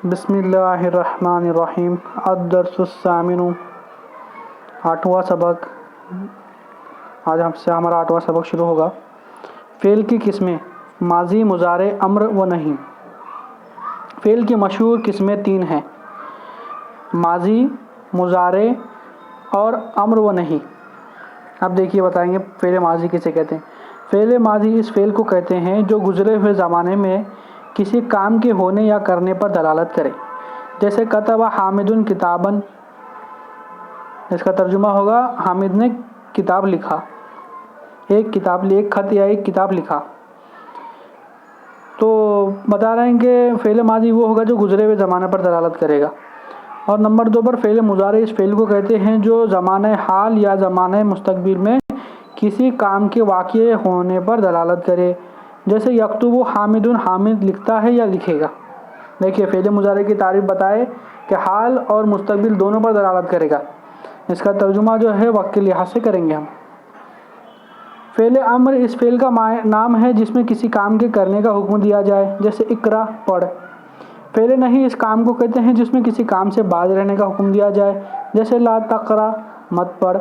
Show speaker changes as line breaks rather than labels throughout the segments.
बिस्मिल्लाहिर्रहमानिर्रहीम। अद-दर्सुस्सामिनु, 8वां सबक। आज हमसे हमारा 8वां सबक शुरू होगा। फ़ेल की किस्में: माजी, मुज़ारे, अम्र व नहीं। फ़ेल की मशहूर किस्में 3 हैं: माजी, मुज़ारे और अम्र व नहीं। अब देखिए बताएंगे फ़ेल माजी किसे कहते हैं। फ़ेल माजी इस फ़ेल को कहते हैं जो गुज़रे हुए ज़माने में किसी काम के होने या करने पर दलालत करे। जैसे कतबा हामिदुन किताबन, इसका तर्जुमा होगा हामिद ने किताब लिखा, एक खत या एक किताब लिखा। तो बता रहे हैं कि फ़ेल माजी वो होगा जो गुज़रे हुए ज़माने पर दलालत करेगा। और नंबर 2 पर फ़ेल मुज़ारे इस फ़ेल को कहते हैं जो ज़माने हाल या ज़माने मुस्तक़बिल में किसी काम के वाक़े होने पर दलालत करे। जैसे यक्तुबु हामिदुन, हामिद लिखता है या लिखेगा। देखिए फ़ेल मुज़ारे की तारीफ़ बताए कि हाल और मुस्तक़बिल दोनों पर दलालत करेगा। इसका तर्जुमा जो है वक्त के लिहाज से करेंगे हम। फ़ेल अम्र इस फ़ेल का नाम है जिसमें किसी काम के करने का हुक्म दिया जाए। जैसे इक़रा, पढ़। फ़ेल नहीं इस काम को कहते हैं जिसमें किसी काम से बाज रहने का हुक्म दिया जाए। जैसे ला तक़रा, मत पढ़।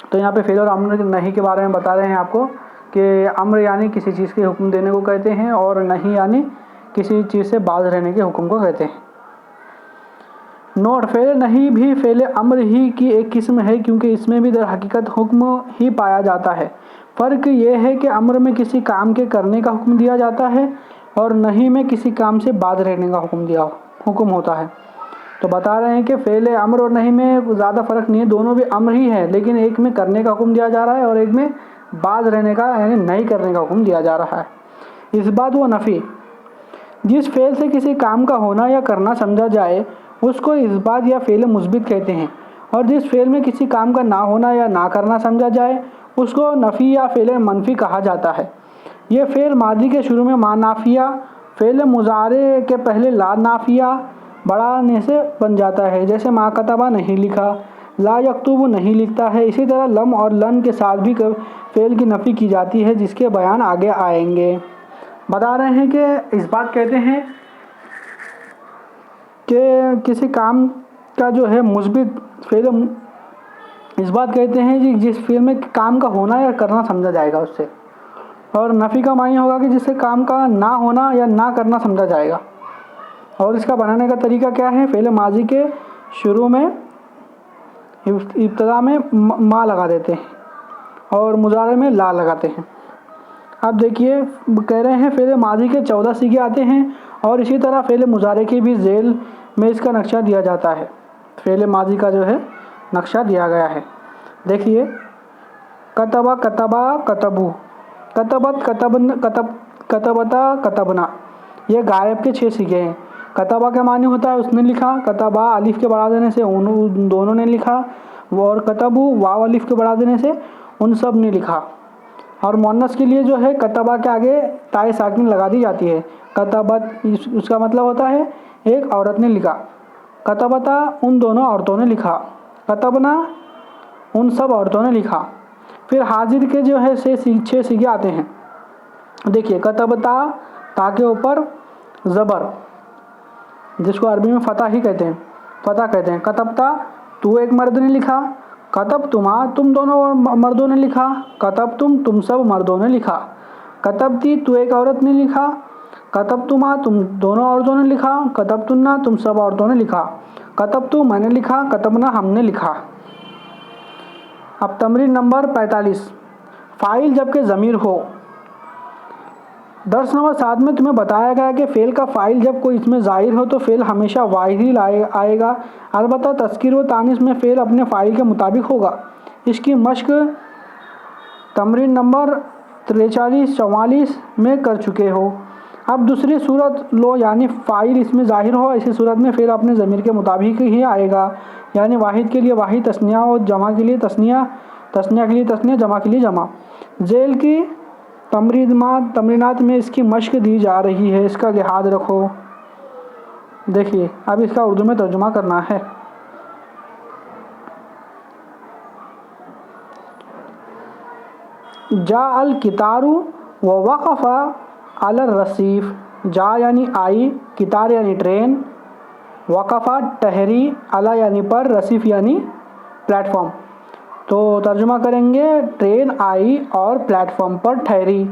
तो यहाँ पे फ़ेल और अम्र नहीं के बारे में बता रहे हैं आपको कि अम्र यानी किसी चीज़ के हुक्म देने को कहते हैं और नहीं यानी किसी चीज़ से बाज रहने के हुक्म को कहते हैं। नोट: फ़ेल नहीं भी फ़ेल अम्र ही की एक किस्म है क्योंकि इसमें भी दर हकीकत हुक्म ही पाया जाता है। फ़र्क यह है कि अम्र में किसी काम के करने का हुक्म दिया जाता है और नहीं में किसी काम से बाज रहने का हुक्म होता है। तो बता रहे हैं कि फ़ेल अम्र और नहीं में ज़्यादा फ़र्क नहीं है, दोनों भी अम्र ही है, लेकिन एक में करने का हुक्म दिया जा रहा है और एक में बाज रहने का यानी नहीं करने का हुक्म दिया जा रहा है। इस्बात व नफ़ी: जिस फ़ेल से किसी काम का होना या करना समझा जाए उसको इस्बात या फ़ेल मुस्बित कहते हैं, और जिस फ़ेल में किसी काम का ना होना या ना करना समझा जाए उसको नफ़ी या फ़ेल मनफ़ी कहा जाता है। ये फ़ेल माजी के शुरू में मा नाफिया, फ़ेल मुज़ारे के पहले ला नाफिया बढ़ाने से बन जाता है। जैसे मा कतबा, नहीं लिखा, ला यक्तुबु, नहीं लिखता है। इसी तरह लम और लन के साथ भी फ़ेल की नफ़ी की जाती है जिसके बयान आगे आएंगे। बता रहे हैं कि इस बात कहते हैं कि किसी काम का जो है मुस्बित फ़ेल इस बात कहते हैं कि जिस फ़ेल में काम का होना या करना समझा जाएगा उससे, और नफ़ी का मानी होगा कि जिससे काम का ना होना या ना करना समझा जाएगा। और इसका बनाने का तरीका क्या है? फ़ेल माजी के शुरू में इब्तदा में मा लगा देते हैं और मुज़ारे में ला लगाते हैं। अब देखिए कह रहे हैं फ़ेल माजी के 14 सीगे आते हैं और इसी तरह फ़ेल मुज़ारे के भी ज़ेल में इसका नक्शा दिया जाता है। फ़ेल माजी का जो है नक्शा दिया गया है। देखिए कतबा, कतबा, कतबू, कतबत, कतबता, कतबना, ये गायब के 6 सीगे हैं। कतबा का मानी होता है उसने लिखा, कतबा अलिफ के बढ़ा देने से उन दोनों ने लिखा, और कतबू वाव अलिफ के बढ़ा देने से उन सब ने लिखा। और मुअन्नस के लिए जो है कतबा के आगे ताए साकिन लगा दी जाती है। कतबत उसका मतलब होता है एक औरत ने लिखा, कतबता उन दोनों औरतों ने लिखा, कतबना उन सब औरतों ने लिखा। फिर हाजिर के जो है 6 सीगे आते हैं। देखिए कतबता, ता के ऊपर ज़बर जिसको अरबी में फ़तह ही कहते हैं, फ़तह कहते हैं। कतबता, तू एक मर्द ने लिखा, कतब तुमा, तुम दोनों मर्दों ने लिखा, कतब तुम सब मर्दों ने लिखा। कतबती, तू एक औरत ने लिखा, कतब तुमा, तुम दोनों औरतों ने लिखा, कतब तुन्ना, तुम सब औरतों ने लिखा। कतब तू, मैंने लिखा, कतबना, हमने लिखा। अब तमरीन नंबर 45, फ़ाइल जबकि ज़मीर हो। दर्स नंबर 7 में तुम्हें बताया गया कि फ़ेल का फ़ाइल जब कोई इसमें ज़ाहिर हो तो फ़ेल हमेशा वाहिद ही आएगा। अलबत्ता तज़कीर व तानीस में फ़ेल अपने फ़ाइल के मुताबिक होगा। इसकी मश्क तमरीन नंबर 43-44 में कर चुके हो। अब दूसरी सूरत लो, यानी फ़ाइल इसमें ज़ाहिर हो, इसी सूरत में फ़ेल अपने ज़मीर के मुताबिक ही आएगा। यानी वाहिद के लिए वाहिद तस्निया और जमा के लिए तस्निया, तस्निया के लिए तस्निया, जमा के लिए जमा। जेल की तमरीनात में इसकी मश्क दी जा रही है, इसका लिहाज रखो। देखिए अब इसका उर्दू में तर्जुमा करना है। जा अल कितारू व वक़फ़ा अल रसीफ़, जा यानी आई, कितार यानी ट्रेन, वक़फ़ा ठहरी, अला यानी पर, रसीफ़ यानी प्लेटफॉर्म। तो तर्जुमा करेंगे, ट्रेन आई और प्लेटफॉर्म पर ठहरी।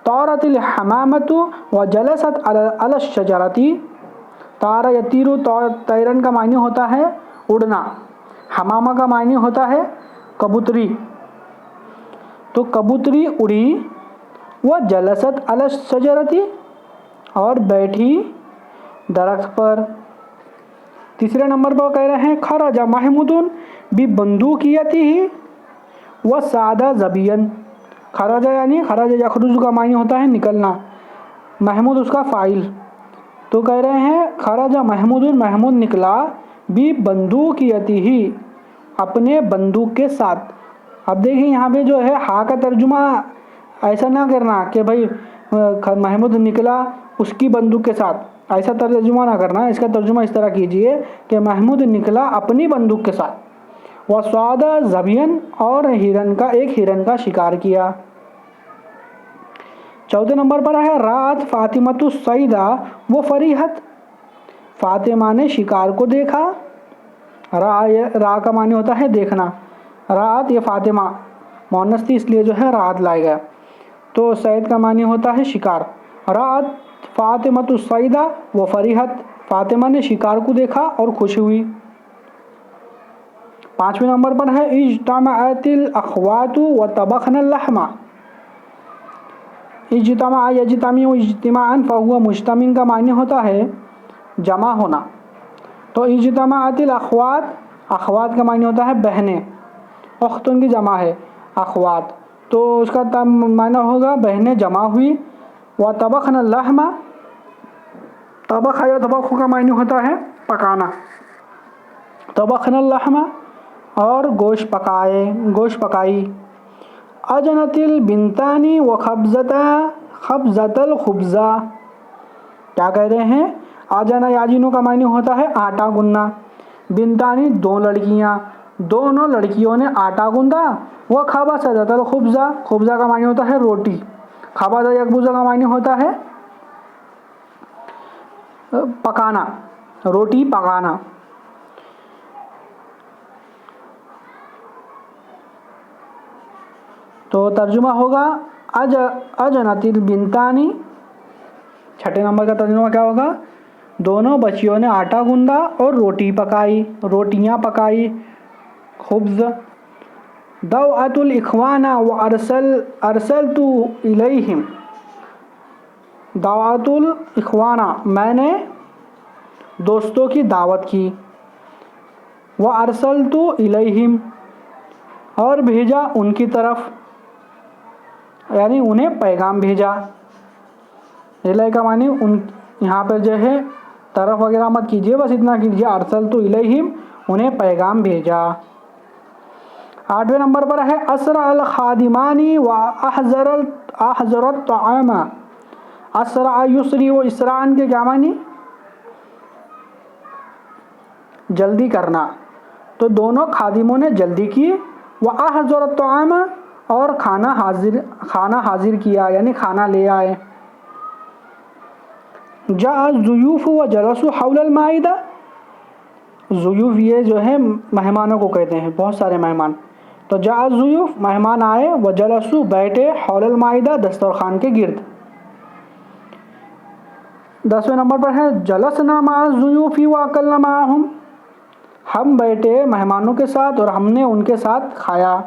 तौरतिल हमामतु व जलसत अला शजरती। तारा यतीरु, तैरन का मायने होता है उड़ना, हमामा का मायने होता है कबूतरी। तो कबूतरी उड़ी, वह जलसत अला शजरती और बैठी दरख्त पर। तीसरे नंबर पर कह रहे हैं, खरजा महमूदुन बी बंदूकियतिही व सादा ज़बियन। खरजा यानी खरज यखरुज का मायने होता है निकलना, महमूद उसका फ़ाइल। तो कह रहे हैं खरजा महमूदुन, महमूद निकला, बी बंदूकियतिही अपने बंदूक के साथ। अब देखिए यहाँ पे जो है हा का तर्जुमा ऐसा ना करना कि भाई महमूद निकला उसकी बंदूक के साथ, ऐसा तर्जुमा ना करना। इसका तर्जुमा इस तरह कीजिए कि महमूद निकला अपनी बंदूक के साथ। वह स्वादा ज़बियन, और हिरन का शिकार किया। चौथे नंबर पर है, रात फातिमतु सईदा वो फरीहत। फातिमा ने शिकार को देखा। रा का माने होता है देखना, रात ये फातिमा मोनस थी इसलिए जो है रात लाया गया। तो सईद का माने होता है शिकार। रात फातिमतु सईदा व फरीहत, फातिमा ने शिकार को देखा और खुश हुई। पाँचवें नंबर पर है, इज्तमाअतिल अख्वातु व तबखनल लहमा। इज्तमा यज्तमी व इज्तिमाअन फहुवा मुज्तमिन का माने होता है जमा होना। तो इज्तमाअतिल अख्वात, अख्वात का माने होता है बहनें, उख्तुन की जमा है अख्वात, तो उसका माना होगा बहनें जमा हुई। व तबखनल लहमा, तबख या तबख का माने होता है पकाना, तबखनल लहमा और गोश्त पकाई। अजनतिल बिनतानी व खब्ज़तल खुब्ज़ा। क्या कह रहे हैं, आजना याजिनों का मायने होता है आटा गूंदना। बिनतानी दो लड़कियां, दोनों लड़कियों ने आटा गूंदा। वह खबज़तल खुब्ज़ा, खुब्ज़ा का मायने होता है रोटी। खबज़ यखबुज़ा का मायने होता है पकाना, रोटी पकाना। तो तर्जुमा होगा अजनतिल बिनतानी। छठे नंबर का तर्जुमा क्या होगा, दोनों बच्चियों ने आटा गूंदा और रोटियां पकाई, खुब्ज़। दअतुल इख्वाना व अरसलतु इलैहिम। दअतुल इख्वाना, मैंने दोस्तों की दावत की। व अरसलतु इलैहिम, और भेजा उनकी तरफ, यानी उन्हें पैगाम भेजा। इलै का मानी उन, यहाँ पर जो है तरफ वगैरह मत कीजिए, बस इतना कीजिए अरसलतु इलैहिम, उन्हें पैगाम भेजा। आठवें नंबर पर है, असरा अल खादिमानी व अहजरत तआमा। असरा युसरी व इसरान के क्या मानी, जल्दी करना। तो दोनों खादिमों ने जल्दी की। व अहजरत तआमा, और खाना हाजिर किया, यानी खाना ले आए। जा ज़ुयूफ़ व जलसु हौलल माइदा। ज़ुयूफ़ ये जो है मेहमानों को कहते हैं, बहुत सारे मेहमान। तो जा ज़ुयूफ़ मेहमान आए, व जलसु बैठे, हौलल माइदा दस्तरखान के गिर्द। 10वें नंबर पर है, जलसना मा ज़ुयूफ़ी व अकलना माहुम। हम बैठे मेहमानों के साथ और हमने उनके साथ खाया।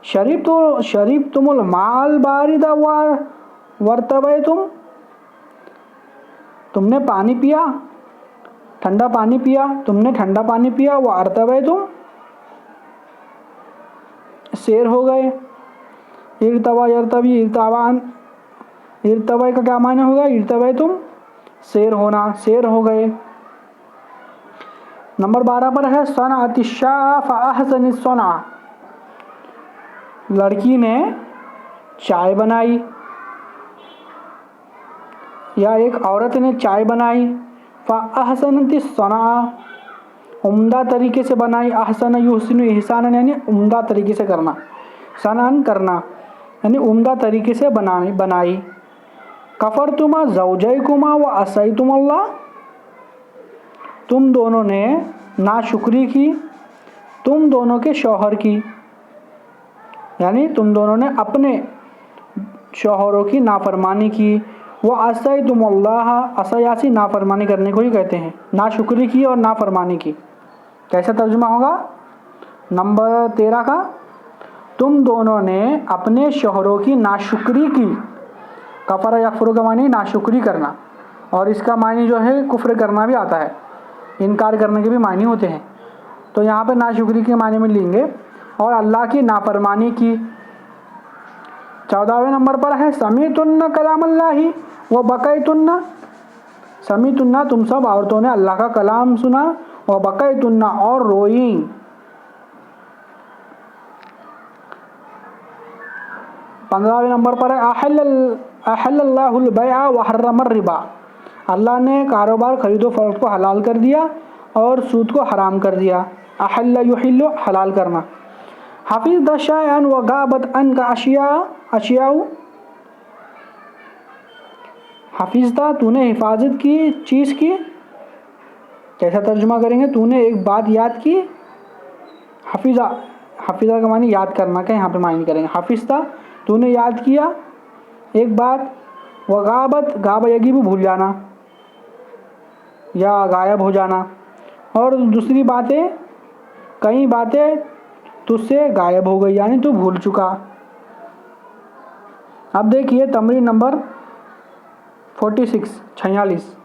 शरीब तुमुल माल बारिदा वर्तबैतुम। तुमने पानी पिया, ठंडा पानी पिया, तुमने ठंडा पानी पिया। व अर्तबैतुम, शेर हो गए। इर्तवा यर्तवी इर्तावान, इर्तवा का क्या माने होगा, इर्तबैतुम शेर होना, शेर हो गए। नंबर 12 पर है, सनअतिश्शाह फअहसनिस सना। लड़की ने चाय बनाई, या एक औरत ने चाय बनाई। फअहसनतिस सना, उम्दा तरीके से बनाई। अहसन युहसिनु इहसानन, यानी उम्दा तरीके से करना। सनन करना, यानी उम्दा तरीके से बनाई। कफरतुमा ज़ौजैकुमा व असैतुमुल्लाह, तुम दोनों ने नाशुक्री की तुम दोनों के शौहर की, यानी तुम दोनों ने अपने शौहरों की नाफरमानी की। वो असैतुमुल्लाह, असयासी नाफरमानी करने को ही कहते हैं, नाशुक्री की और नाफरमानी की। कैसा तर्जुमा होगा? नंबर 13 का, तुम दोनों ने अपने शौहरों की नाशुक्री की। कफर यकफुर का मानी नाशुक्री करना, और इसका मानी जो है कुफ्र करना भी आता है, इनकार करने के भी मानी होते हैं। तो यहाँ पे नाशुक्री के मानी में लेंगे, और अल्लाह की नाफरमानी की। 14वें नंबर पर है समीतुन्ना कलामल्लाही व बकैतुन्ना, समीतुन्ना तुम सब औरतों ने अल्लाह का कलाम सुना, व बकैतुन्ना और रोई। 15वें नंबर पर है अहल्लल्लाहुल बैअ व हर्रमर रिबा, अल्लाह ने कारोबार खरीदो फरोख्त को हलाल कर दिया और सूद को हराम कर दिया। अहल्ल युहिल्लु हलाल करना। हफीज़ शयअन व गाबत अन का अशियाउ, हफीज़ता तूने हिफाजत की चीज़ की। कैसा तर्जुमा करेंगे? तूने एक बात याद की। हफीज़ा, हफीज़ा का मानी याद करना का यहाँ पे मानी करेंगे। हफीज़ता तूने याद किया एक बात, व गाबत, गाब यगीब भूल जाना या गायब हो जाना, और दूसरी बातें, कई बातें तुझसे गायब हो गई, यानी तू भूल चुका। अब देखिए तमरीन नंबर 46,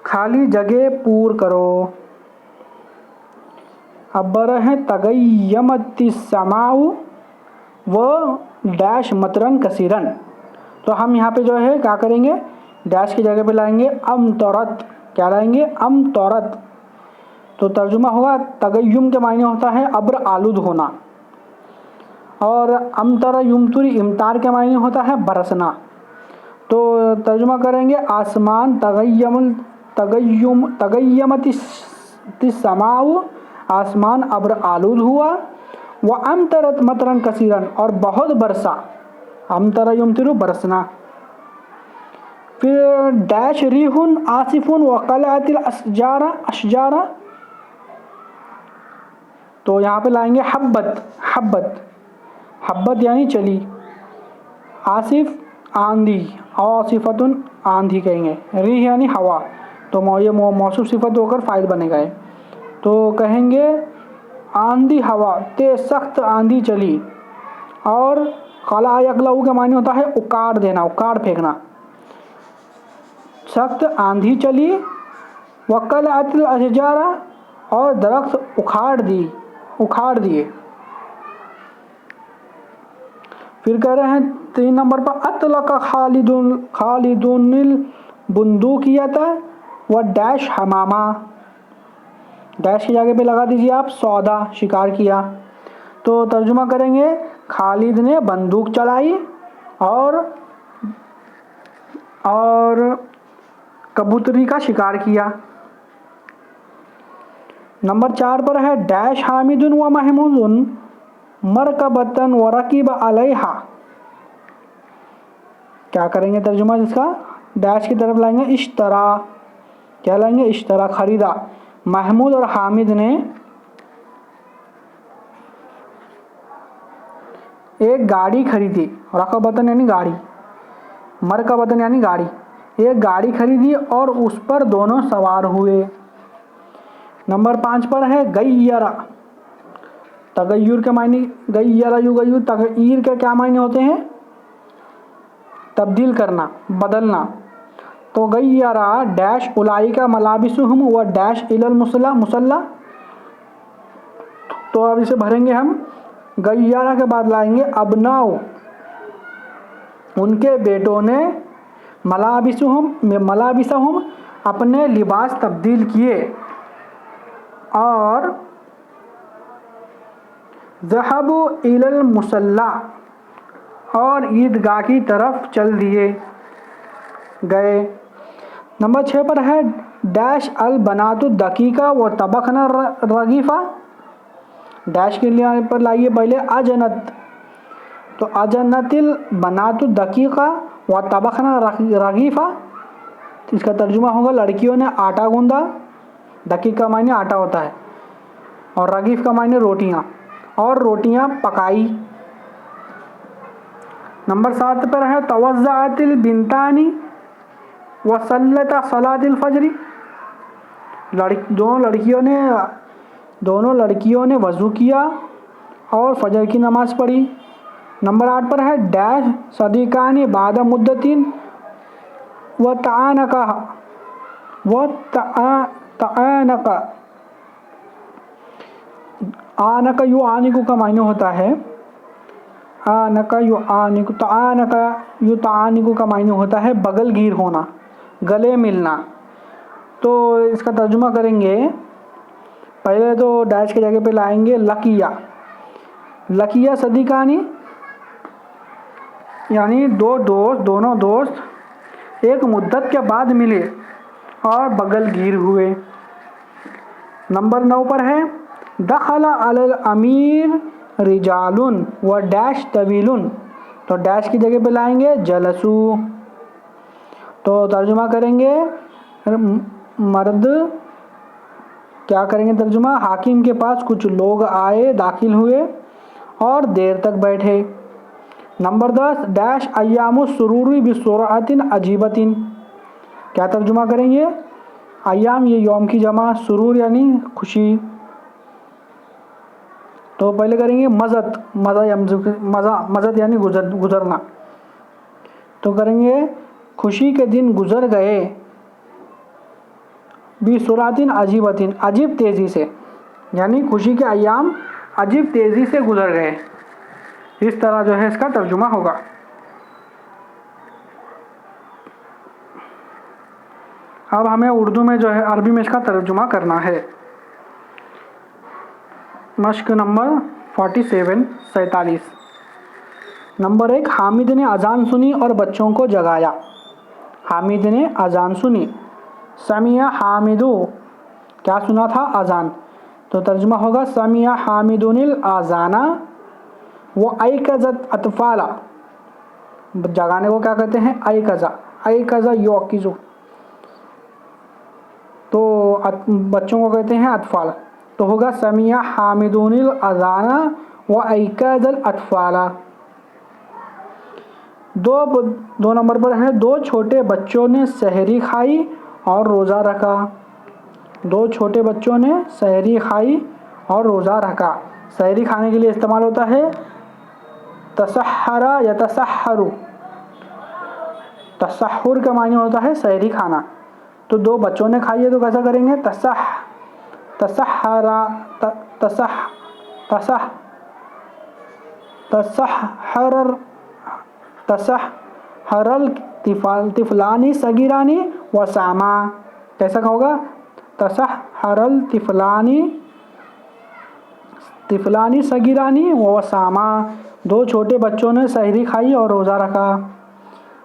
खाली जगह पूर करो। अब है तगय्यमतिस्समाउ व डैश मतरन कसीरन, तो हम यहाँ पे जो है क्या करेंगे, डैश की जगह पे लाएंगे अमतरत। क्या लाएंगे? अमतरत। तो तर्जुमा होगा तगय्युम के मायने होता है अब्र आलूद होना, और अमतर युमतुरी इमतार के मायने होता है बरसना। तो तर्जुमा करेंगे आसमान तगय्यमतिस्समाउ, आसमान अब्र आलूद हुआ, व अमतरत मतरन कसीरन, और बहुत बरसा। अमतर युमतिरु बरसना। फिर डैश रिहुन आसिफुन व कलअतिल अशजारा, तो यहाँ पे लाएंगे हब्बत यानी चली, आसिफ आंधी, आसिफतुन आंधी कहेंगे, रिह यानी हवा, तो ये मौसूफ सिफत होकर फाइल बनेगा। तो कहेंगे आंधी हवा, तेज सख्त आंधी चली। और कला यकलऊ का मानी होता है उकाड़ देना, उकाड़ फेंकना। सख्त आंधी चली, वक्ल अतिल अशजारा, और दरख्त उखाड़ दिए। फिर कह रहे हैं 3 नंबर पर अतलका खालिदुनिल बुंदूकियत व डैश हमामा, डैश की जगह पे लगा दीजिए आप सौदा, शिकार किया। तो तर्जुमा करेंगे खालिद ने बंदूक चलाई और कबूतरी का शिकार किया। नंबर 4 पर है डैश हामिदुन व महमूदुन मरकबतन व रकीब अलैहा, क्या करेंगे तर्जुमा जिसका? डैश की तरफ लाएंगे इश्तरा, क्या लाएंगे? इश्तरा, खरीदा। महमूद और हामिद ने एक गाड़ी खरीदी, रकबतन यानी गाड़ी, मरकबतन यानी गाड़ी, एक गाड़ी खरीदी और उस पर दोनों सवार हुए। नंबर 5 पर है गैयरा, तगय्युर के मायने, गैयरा युगय्युर, तगयीर के क्या मायने होते हैं? तब्दील करना, बदलना। तो गैयरा डैश उलाइका मलाबिसुहुम व डैश इलल मुसल्ला, तो अब इसे भरेंगे हम। गैयरा के बाद लाएंगे अबनाउ, उनके बेटों ने मलाबिसहुम अपने लिबास तब्दील किए, और ज़हबु इलल मुसल्ला, और ईदगाह की तरफ चल दिए गए। नंबर 6 पर है डैश अल बनातु दकीका व तबखना रगीफ़ा, डैश के लिए पर लाइए पहले अजनत, तो अजनतिल बनातु दकीका व तबखना रगीफ़ा, इसका तर्जुमा होगा लड़कियों ने आटा गूंदा। दकीक का मायने आटा होता है और रगीफ़ का मायने रोटियां, और रोटियां पकाई। नंबर 7 पर है तवज़्ज़अतिल बिनतानी व सल्लता सलातिल फजरी, दोनों लड़कियों ने वज़ू किया और फजर की नमाज़ पढ़ी। नंबर 8 पर है डैश सदीकानी बादा मुद्दतिन व तआनका आनका यू आनिकु का मायने होता है आनका यू आनिकु, तआनका यू तआनिकु का मायने होता है बगलगीर होना, गले मिलना। तो इसका तर्जुमा करेंगे, पहले तो डैश की जगह पे लाएंगे लकिया। लकिया सदीकानी यानी दोनों दोस्त एक मुद्दत के बाद मिले और बगलगीर हुए। नंबर 9 पर है दखला अलल अमीर रिजालुन व डैश तवीलुन, तो डैश की जगह पे लाएंगे जलसू। तो तर्जुमा करेंगे मर्द, क्या करेंगे तर्जुमा, हाकिम के पास कुछ लोग आए, दाखिल हुए और देर तक बैठे। नंबर 10 डैश अय्यामुस सुरूरी बिसुरअतिन अजीबतिन, क्या तर्जुमा करेंगे, अय्याम ये यौम की जमा, सुरूर यानी खुशी। तो पहले करेंगे मज़द यानी गुजरना। तो करेंगे खुशी के दिन गुजर गए, बिसुरातिन अजीबतिन, अजीब तेज़ी से, यानी खुशी के अय्याम अजीब तेज़ी से गुजर गए। इस तरह जो है इसका तर्जुमा होगा। अब हमें उर्दू में जो है अरबी में इसका तर्जुमा करना है। मश्क नंबर 47। नंबर 1 हामिद ने अजान सुनी और बच्चों को जगाया। हामिद ने अजान सुनी। समिया हामिदु, क्या सुना था, अजान। तो तर्जुमा होगा समिया हामिदुनिल आजाना वो ऐकज़त अतफाला, जगाने को क्या कहते हैं, ऐकज़ा योकिज़ु, तो बच्चों को कहते हैं अतफाल। तो होगा समिया हामिदुनिल अजाना व ऐकज़ल अतफाला। दो नंबर पर है दो छोटे बच्चों ने सहरी खाई और रोज़ा रखा। दो छोटे बच्चों ने सहरी खाई और रोज़ा रखा। सहरी खाने के लिए इस्तेमाल होता है तसहरा या तसहरु। तसहुर का मायने होता है सहरी खाना। तो दो बच्चों ने खाई है तो कैसा करेंगे, तसहरल तिफलानी सगीरानी वसामा, कैसा होगा, तसहरल तिफलानी सगीरानी वसामा, दो छोटे बच्चों ने सहरी खाई और रोज़ा रखा।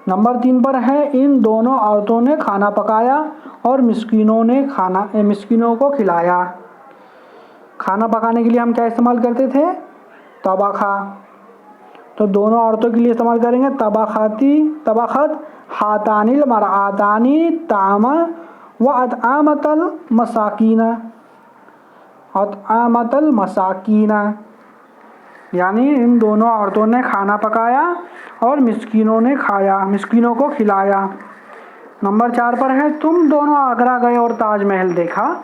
नंबर 3 पर है इन दोनों औरतों ने खाना पकाया और मिस्कीनों को खिलाया। खाना पकाने के लिए हम क्या इस्तेमाल करते थे, तबाखा। तो दोनों औरतों के लिए इस्तेमाल करेंगे तबाखत हातानिल मरआतानी तामा व अतआमतल मसाकीना, यानी इन दोनों औरतों ने खाना पकाया और मिस्कीनों को खिलाया। नंबर 4 पर है तुम दोनों आगरा गए और ताजमहल देखा।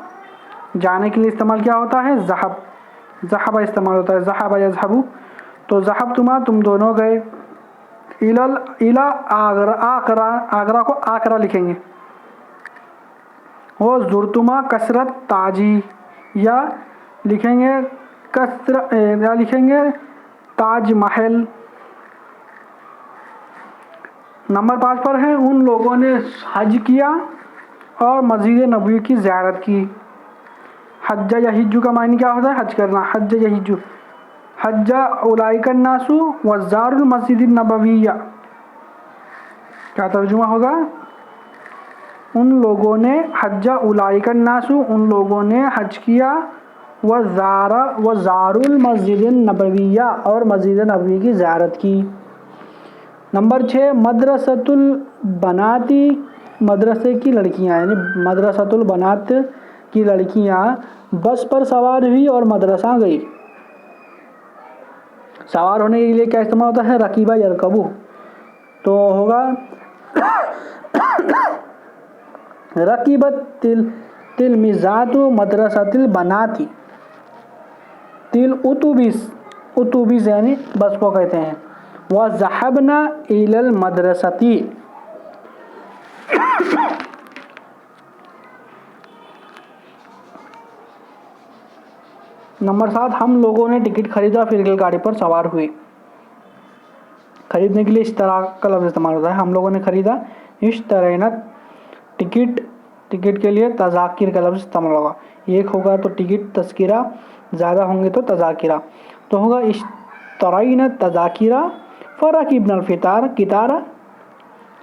जाने के लिए इस्तेमाल क्या होता है, ज़हब इस्तेमाल होता है, ज़हब यज़हबु। तो ज़हब तुम दोनों गए, इला आगरा को आकरा लिखेंगे। वो ज़ुरतुमा कसरत ताजी, या लिखेंगे ताज महल। नंबर 5 पर है उन लोगों ने हज किया और मस्जिद नबवी की ज़ियारत की। हज्जा यहिज्जु का मायने क्या होता है, हज करना, हज्जा यहिज्जु। हज्जा उलाइकन नासु वज़ारुल मस्जिद नबविया, क्या तर्जुमा होगा, उन लोगों ने हज्जा उलाइकन नासु, उन लोगों ने हज किया, वज़ारुल मस्जिद नबविया, और मस्जिद नबवी की ज़ियारत की। नंबर 6 मदरसतुल बनाती, मदरसे की लड़कियां, यानी मदरसतुल बनात की लड़कियां बस पर सवार हुई और मदरसा गई। सवार होने के लिए क्या इस्तेमाल होता है? रकीबा यरकबू, तो होगा रकीबत तिलमिजातु मदरसतिल बनाती तिल उतुबिस, उतुबिस यानी बस को कहते हैं। वह ज़हबना इलल मदरसती, नंबर 7 हम लोगों ने टिकट खरीदा फिर रेलगाड़ी पर सवार हुए। खरीदने के लिए इस तरह का लफ्ज़ इस्तेमाल होता है, हम लोगों ने खरीदा। इस तरह टिकट, टिकट के लिए तज़ाकिर का लफ्ज़ इस्तेमाल होगा। एक होगा तो टिकट तज़किरा, ज़्यादा होंगे तो तज़ाकिरा, तो होगा इस तरह तज़ाकिरा फ़रकीबनल फ़ितार कितारा,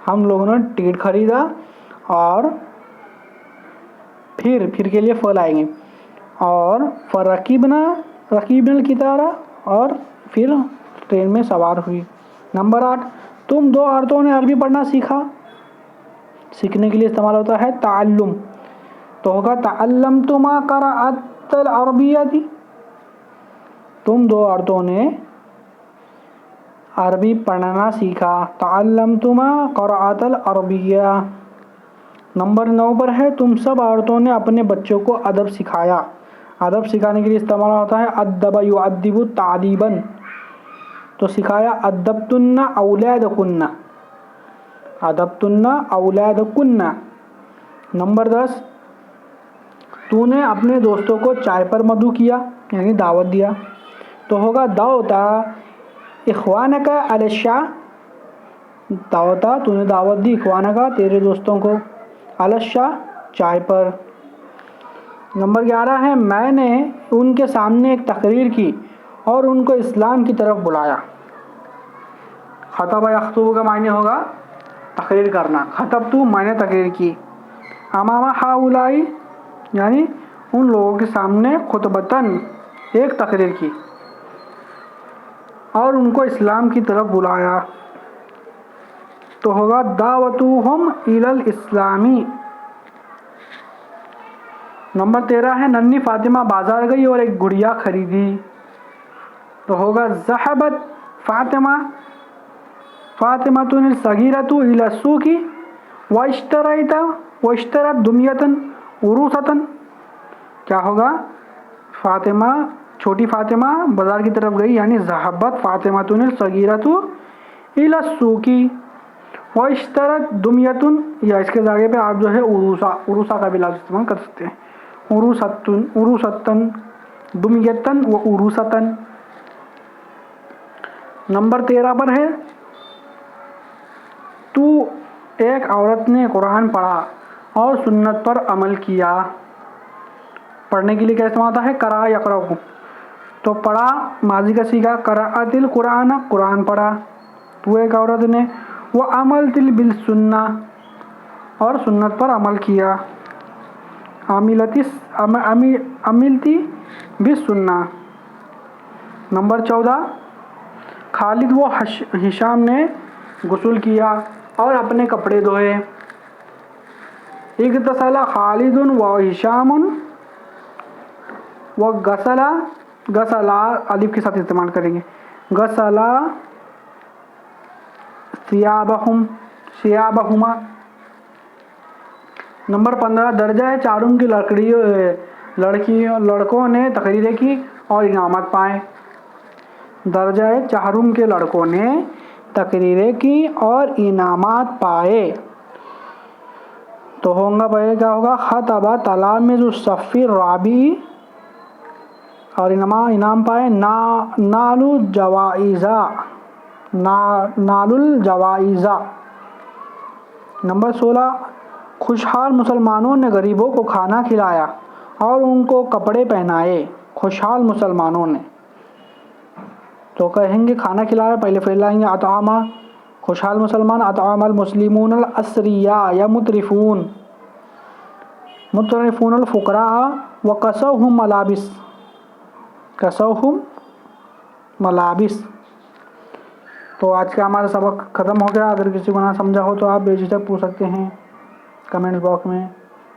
हम लोगों ने टिकट खरीदा और फिर के लिए फ़ल आएंगे, और फ़रकीबना रकीबनल कितारा, और फिर ट्रेन में सवार हुई। नंबर 8 तुम दो औरतों ने अरबी पढ़ना सीखा। सीखने के लिए इस्तेमाल होता है ताल्लुम, तो होगा तअल्लमतुमा क़राअतल अरबियती, तुम दो औरतों ने अरबी पढ़ना सीखा। तअल्लमतुमा क़राअतल अरबिया। नंबर 9 पर है तुम सब औरतों ने अपने बच्चों को अदब सिखाया। अदब सिखाने के लिए इस्तेमाल होता है अद्दब युअद्दिबु तादीबन, तो सिखाया अद्दबतुन्ना औलादकुन्ना, अदबतुन्ना औलादकुन्ना। नंबर 10 तूने अपने दोस्तों को चाय पर मधु किया, यानी दावत दिया, तो होगा दावता इख्वानका अलशा, दावता तूने दावत दी, इख्वानका तेरे दोस्तों को, अलशा चाय पर। नंबर 11 है मैंने उनके सामने एक तकरीर की और उनको इस्लाम की तरफ बुलाया। खतब यख्तुबु का मायने होगा तकरीर करना, खतब तू मैंने तकरीर की, अमामा हाउलाई यानी उन लोगों के सामने खुतबतन एक तकरीर की और उनको इस्लाम की तरफ बुलाया, तो होगा दावतुहुम इलल इस्लामी। नंबर 13 है नन्ही फातिमा बाजार गई और एक गुड़िया खरीदी, तो होगा ज़हबत फातिमा फातिमातुन सगीरतु इला सूकी वइश्तरत दुमियतन उरूसतन, क्या होगा? फातिमा छोटी फातिमा बाजार की तरफ गई, यानी ज़हबत फातिमातुन सगीरतु इला सूकी वइश्तरत दुमियतुन, या इसके जगह पे आप जो है उरूसा का भी लफ्ज़ इस्तेमाल कर सकते हैं, उरूसतन दुमियतन व उरूसतन। नंबर 13 पर है तू एक औरत ने कुरान पढ़ा और सुन्नत पर अमल किया। पढ़ने के लिए क्या इस्तेमाल होता है? करा यक़रअ, तो पढ़ा माजी का सीगा, क़राअतिल कुरान, कुरान पढ़ा तू एक औरत ने, वो अमलतिल बिल सुन्ना और सुन्नत पर अमल किया, अमिलती बिस सुन्ना। नंबर 14 खालिद व हिशाम ने गुस्ल किया और अपने कपड़े धोए। इग़तसला खालिदुन व हिशामुन व गसला, गसला अलिफ के साथ इस्तेमाल करेंगे, गसला सियाबहुमा। नंबर 15 दर्जा चारुम की लड़कों ने तकरीरें की और इनामत पाए। दर्जा चारुम के लड़कों ने तकरीरें की और इनामात पाए, तो होगा पहले क्या होगा? खतबा तलामिज़ु सफ़ी राबी, और इनाम पाए नालुल जवाइज़ा। नंबर 16 खुशहाल मुसलमानों ने गरीबों को खाना खिलाया और उनको कपड़े पहनाए। खुशहाल मुसलमानों ने, तो कहेंगे खाना खिलाया, पहले फैलाएंगे अतामा, खुशहाल मुसलमान, अतामल मुस्लिमून अल असरिया या मुतरिफून अल फ़ुक़रा व कसौहुम मलाबिस, तो आज का हमारा सबक ख़त्म हो गया। अगर किसी को ना समझा हो तो आप बेझिझक पूछ सकते हैं कमेंट्स बॉक्स में।